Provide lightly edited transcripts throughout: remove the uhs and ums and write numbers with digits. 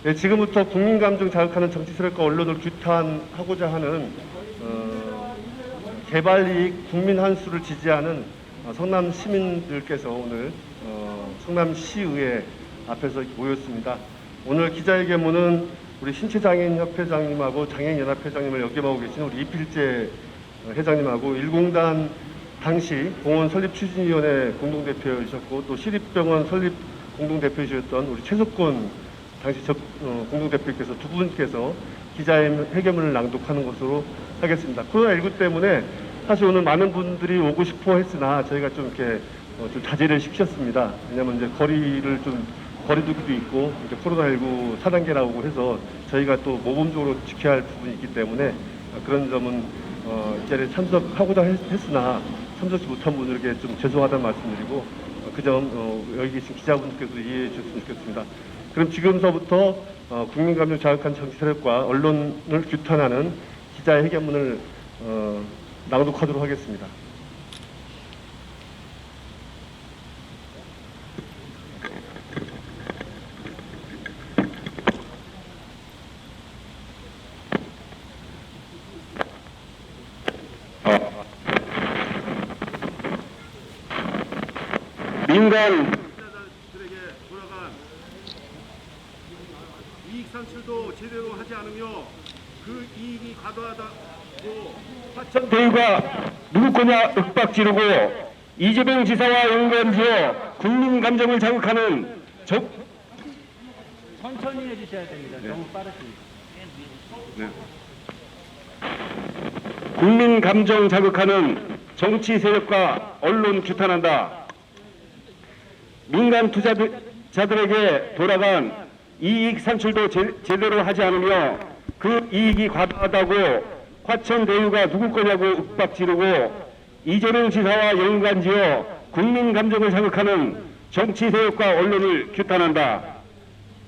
네, 지금부터 국민감정 자극하는 정치 세력과 언론을 규탄하고자 하는 개발이익 국민 한수를 지지하는 성남 시민들께서 오늘 성남시의회 앞에서 모였습니다. 오늘 기자회견문은 우리 신체장애인협회장님하고 장애인연합회장님을 역임하고 계신 우리 이필재 회장님하고 일공단 당시 공원 설립 추진위원회 공동대표이셨고 또 시립병원 설립 공동대표이셨던 우리 최석권 당시 공동대표께서 두 분께서 기자회견문을 낭독하는 것으로 하겠습니다. 코로나19 때문에 사실 오늘 많은 분들이 오고 싶어 했으나 저희가 좀 이렇게 좀 자제를 시켰습니다. 왜냐하면 이제 거리두기도 있고 이제 코로나19 4단계라고 해서 저희가 또 모범적으로 지켜야 할 부분이 있기 때문에 그런 점은 이 자리에 참석하고자 했으나 참석지 못한 분들에게 좀 죄송하다는 말씀드리고 그 점 여기 계신 기자분들께서 이해해 주셨으면 좋겠습니다. 그럼 지금서부터 국민감정 자극한 정치 세력과 언론을 규탄하는 기자회견문을 낭독하도록 하겠습니다. 민간 투자자들에게 돌아간 이익 산출도 제대로 하지 않으며 그 이익이 과도하다고 화천 대우가 누구 거냐 윽박 지르고 이재명 지사와 연관지어 국민 감정을 자극하는 천천히 해주셔야 됩니다. 너무 빠르십니다. 국민 감정 자극하는 정치 세력과 언론 규탄한다. 민간 투자자들에게 돌아간 이익 산출도 제대로 하지 않으며 그 이익이 과다하다고 화천 대유가 누구 거냐고 윽박 지르고 이재명 지사와 연관지어 국민 감정을 자극하는 정치 세력과 언론을 규탄한다.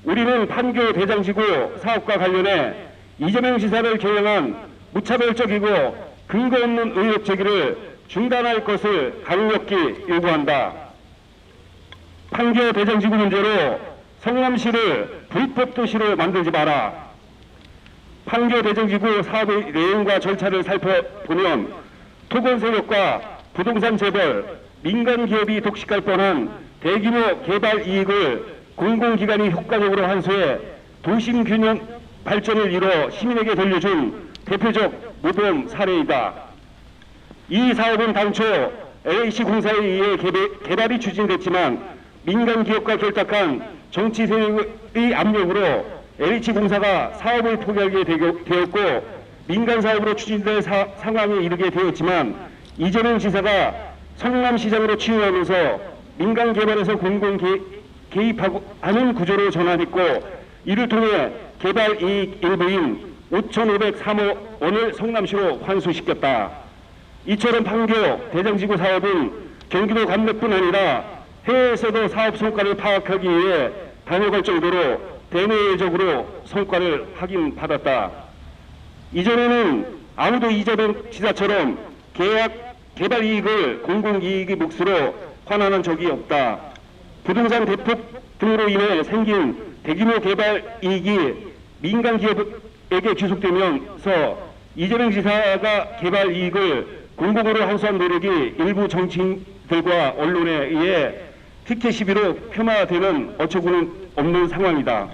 우리는 판교 대장지구 사업과 관련해 이재명 지사를 겨냥한 무차별적이고 근거 없는 의혹 제기를 중단할 것을 강력히 요구한다. 판교 대장지구 문제로 성남시를 불법 도시로 만들지 마라. 판교 대장지구 사업의 내용과 절차를 살펴보면 토건 세력과 부동산 재벌, 민간 기업이 독식할 뻔한 대규모 개발 이익을 공공기관이 효과적으로 환수해 도심 균형 발전을 이뤄 시민에게 돌려준 대표적 모범 사례이다. 이 사업은 당초 LH공사에 의해 개발이 추진됐지만 민간 기업과 결탁한 정치 세력의 압력으로 LH공사가 사업을 포기하게 되었고 민간 사업으로 추진될 상황에 이르게 되었지만 이재명 지사가 성남시장으로 취임하면서 민간 개발에서 공공 개입하는 구조로 전환했고 이를 통해 개발 이익 일부인 5,503억 원을 성남시로 환수시켰다. 이처럼 판교 대장지구 사업은 경기도 관내뿐 아니라 해외에서도 사업 성과를 파악하기 위해 다녀갈 정도로 대내적으로 성과를 확인받았다. 이전에는 아무도 이재명 지사처럼 개발 이익을 공공이익의 몫으로 환원한 적이 없다. 부동산 대폭 등으로 인해 생긴 대규모 개발 이익이 민간 기업에게 귀속되면서 이재명 지사가 개발 이익을 공공으로 환수한 노력이 일부 정치인들과 언론에 의해 특혜 시비로 폄하되는 어처구니 없는 상황이다.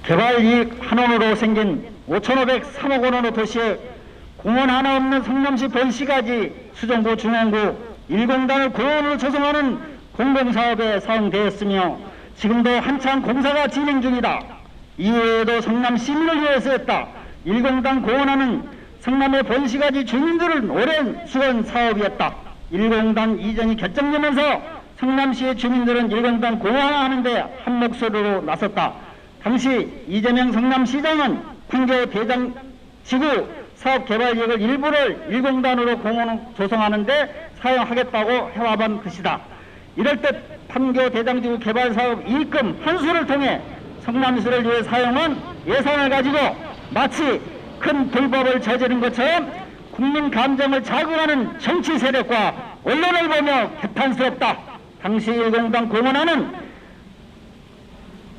개발 이익 한원으로 생긴 5,503억 원의 도시에 공원 하나 없는 성남시 본시까지 수정구 중앙구 일공단을 공원으로 조성하는 공공사업에 사용되었으며 지금도 한창 공사가 진행 중이다. 이외에도 성남 시민을 위해서 했다. 일공단 공원하는 성남의 본시가지 주민들은 오랜 수건 사업이었다. 일공단 이전이 결정되면서 성남시의 주민들은 일공단 공원하는데 한 목소리로 나섰다. 당시 이재명 성남시장은 판교 대장지구 사업 개발 이익을 일부를 일공단으로 공원 조성하는데 사용하겠다고 해와본 것이다. 이럴 때 판교 대장지구 개발 사업 이익금 환수를 통해 성남시를 위해 사용한 예산을 가지고 마치 큰 불법을 저지른 것처럼 국민 감정을 자극하는 정치 세력과 언론을 보며 개탄스럽다. 당시 1공단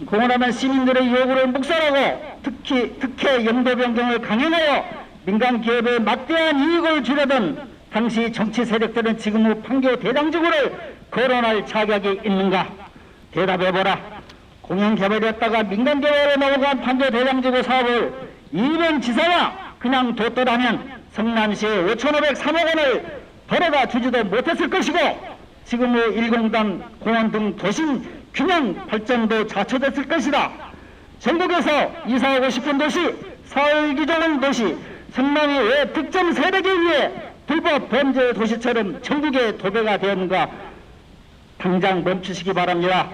공언하는 시민들의 요구를 묵살하고 특혜 영도 변경을 강행하여 민간 기업의 막대한 이익을 주려던 당시 정치 세력들은 지금 후 판교 대장지구를 거론할 자격이 있는가? 대답해보라. 공영 개발이었다가 민간 개발에 넘어간 판교 대장지구 사업을 이번 지사와 그냥 뒀더라면 성남시에 5,503억 원을 벌어다 주지도 못했을 것이고 지금 후 1공단 공원 등 도심 균형 발전도 자초됐을 것이다. 전국에서 이사하고 싶은 도시, 사흘기 좋은 도시, 성남이 왜 특정 세력에 의해 불법 범죄 도시처럼 전국에 도배가 되었는가? 당장 멈추시기 바랍니다.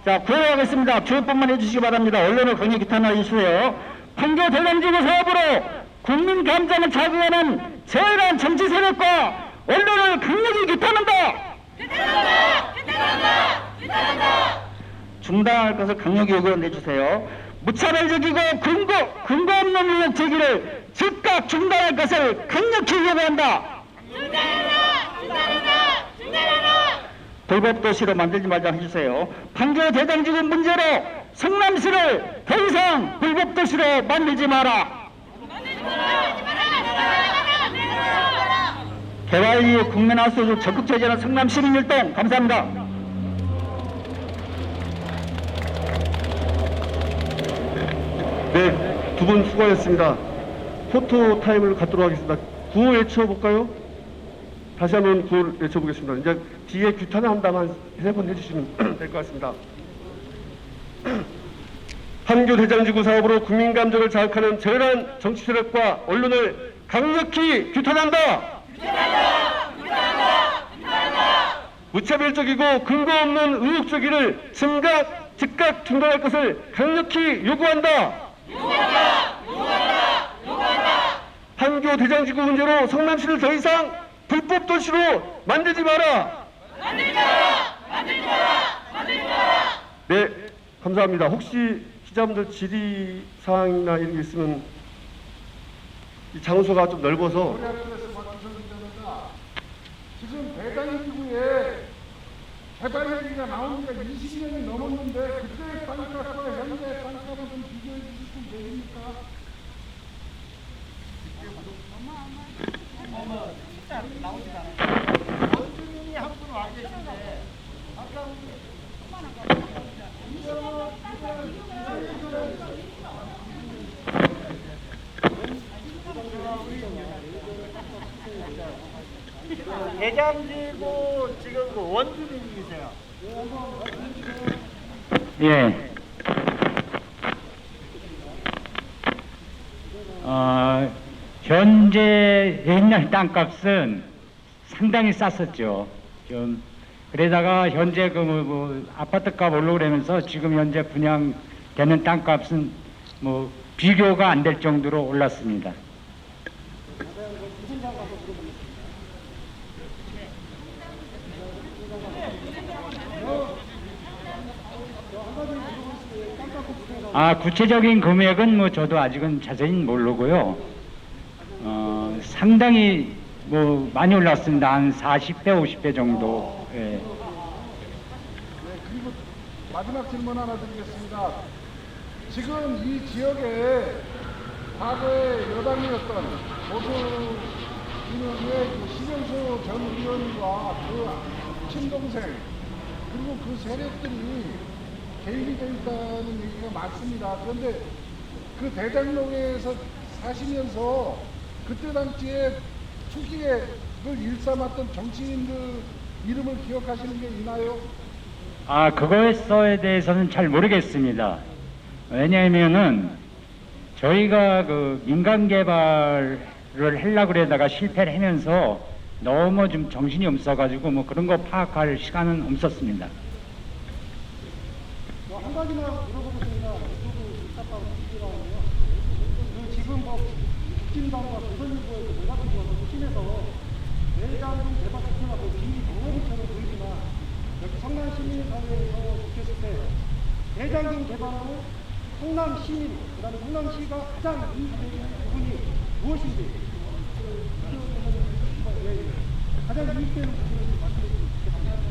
자, 구호하겠습니다. 주의법만 해주시기 바랍니다. 언론을 강력 규탄하여 주세요. 판교 대장지구 사업으로 국민 감정을 자극하는 저열한 정치 세력과 언론을 강력히 규탄한다. 중단할 것을 강력히 요구해 주세요. 무차별적이고 근거 없는 의혹 제기를 즉각 중단할 것을 강력히 요구한다. 불법 도시로 만들지 말자 해주세요. 판교 대장지구 문제로 성남시를 더 이상 불법 도시로 만들지 마라. 개발 이후 국민화 소득 적극 제재하는 성남 시민율동 감사합니다. 네, 두 분 수고하셨습니다. 포토 타임을 갖도록 하겠습니다. 구호 외쳐볼까요? 다시 한번 구호를 외쳐보겠습니다. 이제 뒤에 규탄을 한다만 3번 해주시면 될 것 같습니다. 판교 대장지구 사업으로 국민 감정을 자극하는 저열한 정치 세력과 언론을 강력히 규탄한다. 무차별적이고 근거 없는 의혹 제기를 즉각 중단할 것을 강력히 요구한다. 판교 대장지구 문제로 성남시를 더 이상 불법 도시로 만들지 마라. 네, 감사합니다. 혹시 기자분들 질의 사항이나 이런 게 있으면 이 장소가 좀 넓어서 지금 대장지구에 개발 얘기가 나온 지가 20년이 넘었는데 그때 땅값과 현재 땅값을 좀 비교해 주시면 되십니까? 원주민이 한 분 와 계신데 아까 대장지구 지금 그 원주민이세요? 예. 현재 옛날 땅값은 상당히 쌌었죠. 좀 그러다가 현재 그 아파트값 올라오면서 지금 현재 분양되는 땅값은 뭐 비교가 안 될 정도로 올랐습니다. 구체적인 금액은 뭐 저도 아직은 자세히는 모르고요. 상당히 뭐 많이 올랐습니다. 한 40배, 50배 정도. 예. 네, 그리고 마지막 질문 하나 드리겠습니다. 지금 이 지역에 과거에 여당이었던 보수 진영의 그 심영수 전 의원과 그 친동생 그리고 그 세력들이 개입이 되어 있다는 얘기가 많습니다. 그런데 그 대장동에서 사시면서 그때 당시에 투기를 일삼았던 정치인들 이름을 기억하시는 게 있나요? 그거에 대해서는 잘 모르겠습니다. 왜냐하면은 저희가 그 민간 개발을 하려고 그러다가 실패를 하면서 너무 좀 정신이 없어가지고 뭐 그런 거 파악할 시간은 없었습니다. 한 가지만 물어보겠습니다. 유튜브 답답하고 싶지만요. 그 지금 뭐 국진당과 조선일보에서 내가지고 심해서 대장동 대박 사건하고 비방어리처럼 보이지만 여기 성남 시민사회에서 느꼈을 때 대장동 개발하고 성남 시민, 그다음에 성남시가 가장 이익되는 부분이 무엇인지 가장 이익되는 부분을 말씀해 주시기 바랍니다.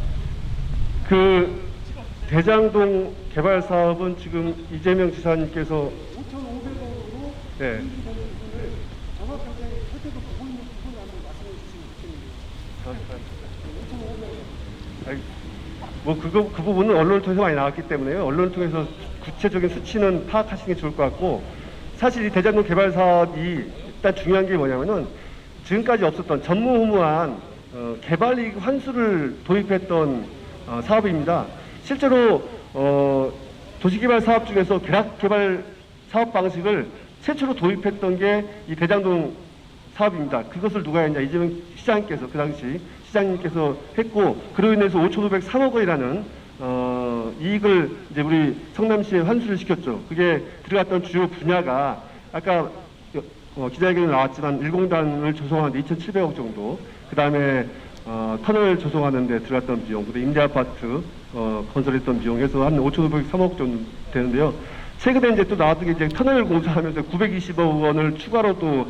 대장동 개발 사업은 지금 이재명 지사님께서 5,500억으로 네. 이익이 되는 부분을 정확하게 혜택을 보고 있는 부분을 한번 말씀해 주시면 좋겠습니다. 5,500억. 아니, 그 부분은 언론을 통해서 많이 나왔기 때문에요. 언론을 통해서 구체적인 수치는 파악하시는 게 좋을 것 같고, 사실 이 대장동 개발 사업이 일단 중요한 게 뭐냐면은 지금까지 없었던 전무후무한 개발이익 환수를 도입했던 사업입니다. 실제로 도시개발 사업 중에서 계략개발 사업 방식을 최초로 도입했던 게 이 대장동 사업입니다. 그것을 누가 했냐? 이재명 시장님께서, 그 당시 시장님께서 했고, 그로 인해서 5,503억 원이라는 이익을 이제 우리 성남시에 환수를 시켰죠. 그게 들어갔던 주요 분야가 아까 기자회견에 나왔지만 1공단을 조성하는데 2,700억 정도, 그 다음에 터널 조성하는데 들어갔던 비용, 그다음에 임대아파트 건설했던 비용에서 한 5,503억 정도 되는데요. 최근에 이제 또 나왔던 게 이제 터널 공사하면서 920억 원을 추가로 또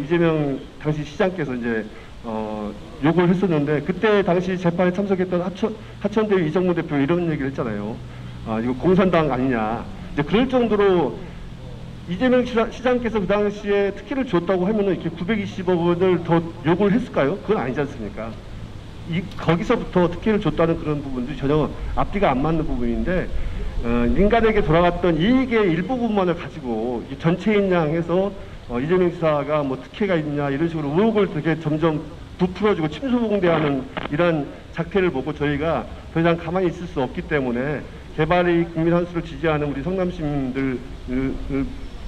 이재명 당시 시장께서 이제 요구를 했었는데, 그때 당시 재판에 참석했던 하천대유 이정무 대표 이런 얘기를 했잖아요. 이거 공산당 아니냐. 이제 그럴 정도로 이재명 시장께서 그 당시에 특혜를 줬다고 하면은 이렇게 920억 원을 더 요구를 했을까요? 그건 아니지 않습니까? 거기서부터 특혜를 줬다는 그런 부분들이 전혀 앞뒤가 안 맞는 부분인데, 인간에게 돌아갔던 이익의 일부분만을 가지고 전체인 양해서 이재명 지사가 뭐 특혜가 있냐 이런 식으로 의혹을 되게 점점 부풀어지고 침소봉대하는 이런 작태를 보고 저희가 더 이상 가만히 있을 수 없기 때문에 개발이 국민 한수를 지지하는 우리 성남 시민들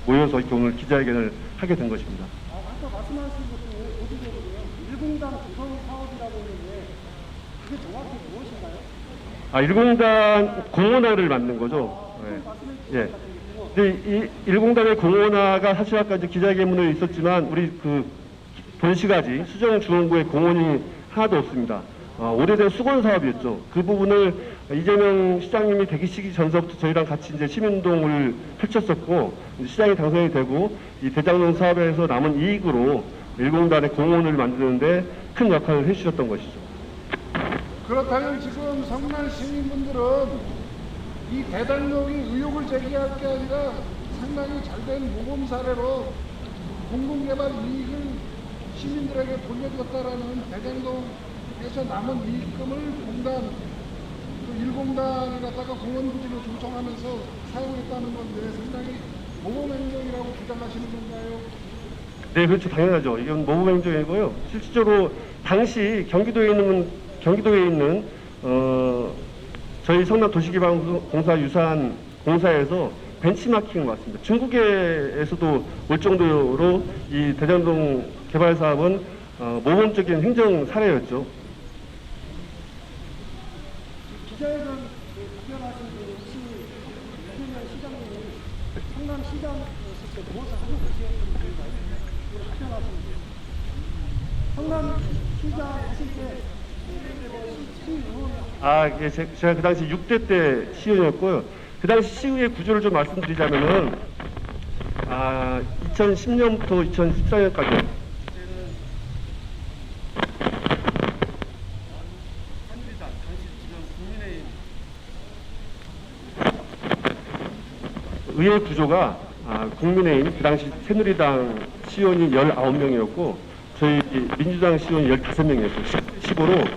모여서 이렇게 오늘 기자회견을 하게 된 것입니다. 아까 말씀하신 것도 어디거든요. 1공단 구성 사업이라고 했는데 그게 정확히 무엇인가요? 1공단 공원화를 만든 거죠. 예. 근데 이 1공단의 공원화가 사실 아까 이제 기자회견문에 있었지만 우리 그 본시가지 수정중앙구에 공원이 하나도 없습니다. 오래된 수건 사업이었죠. 그 부분을 이재명 시장님이 되기 시기 전서부터 저희랑 같이 이제 시민운동을 펼쳤었고, 시장이 당선이 되고 이 대장동 사업에서 남은 이익으로 1공단의 공원을 만드는데 큰 역할을 해주셨던 것이죠. 그렇다면 지금 성남 시민분들은 이 대장동이 의혹을 제기할 게 아니라 상당히 잘된 모범 사례로 공공개발 이익을 시민들에게 돌려줬다라는 대장동에서 남은 이익금을 공단, 그 1공단을 갖다가 공원부지로 조성하면서 사용했다는 건데 상당히 모범 행정이라고 주장하시는 건가요? 네, 그렇죠. 당연하죠. 이건 모범 행정이고요. 실질적으로 당시 경기도에 있는 저희 성남 도시개발공사 유사한 공사에서 벤치마킹을 맞습니다. 중국에서도 올 정도로 이 대장동 개발 사업은 모범적인 행정 사례였죠. 기자회견 답변하신 이재명 시장님이 성남시장이었을 때 무엇을 하고 계셨는지 답변하시는데, 성남시장 하실 때 시의원 예, 제가 그 당시 6대 때 시의원이었고요. 그 당시 시의회 구조를 좀 말씀드리자면은 2010년부터 2014년까지 의회 구조가 국민의힘 그 당시 새누리당 시의원이 19명이었고 저희 민주당 시의원이 15명이었어요. 15로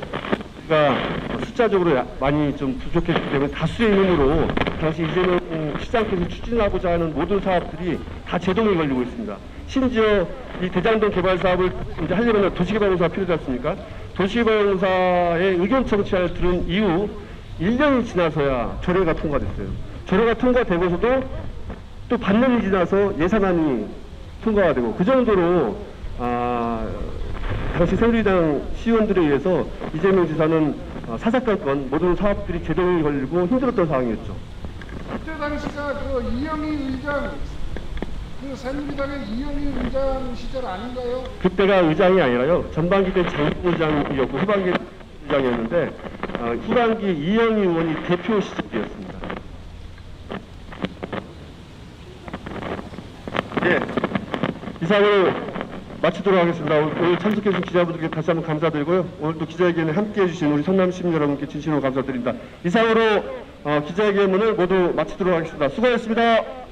그러니까 숫자적으로 많이 좀 부족했기 때문에 다수의 힘으로 당시 이재명 시장께서 추진하고자 하는 모든 사업들이 다 제동이 걸리고 있습니다. 심지어 이 대장동 개발 사업을 이제 하려면 도시개발공사가 필요하지 않습니까? 도시개발공사의 의견 청취를 들은 이후 1년이 지나서야 조례가 통과됐어요. 조례가 통과되고서도 또 반년이 지나서 예산안이 통과가 되고, 그 정도로 당시 새누리당 시의원들에 의해서 이재명 지사는 사사건건 모든 사업들이 제동이 걸리고 힘들었던 상황이었죠. 그때 당시가 그 이영희 의장, 그 새누리당의 이영희 의장 시절 아닌가요? 그때가 의장이 아니라요. 전반기 때 장국 의장이었고 후반기 의장이었는데 후반기 이영희 의원이 대표 시절이었습니다. 예, 이상으로 마치도록 하겠습니다. 오늘 참석해주신 기자분들께 다시 한번 감사드리고요. 오늘 또 기자회견에 함께해 주신 우리 성남 시민 여러분께 진심으로 감사드립니다. 이상으로 기자회견문을 모두 마치도록 하겠습니다. 수고하셨습니다.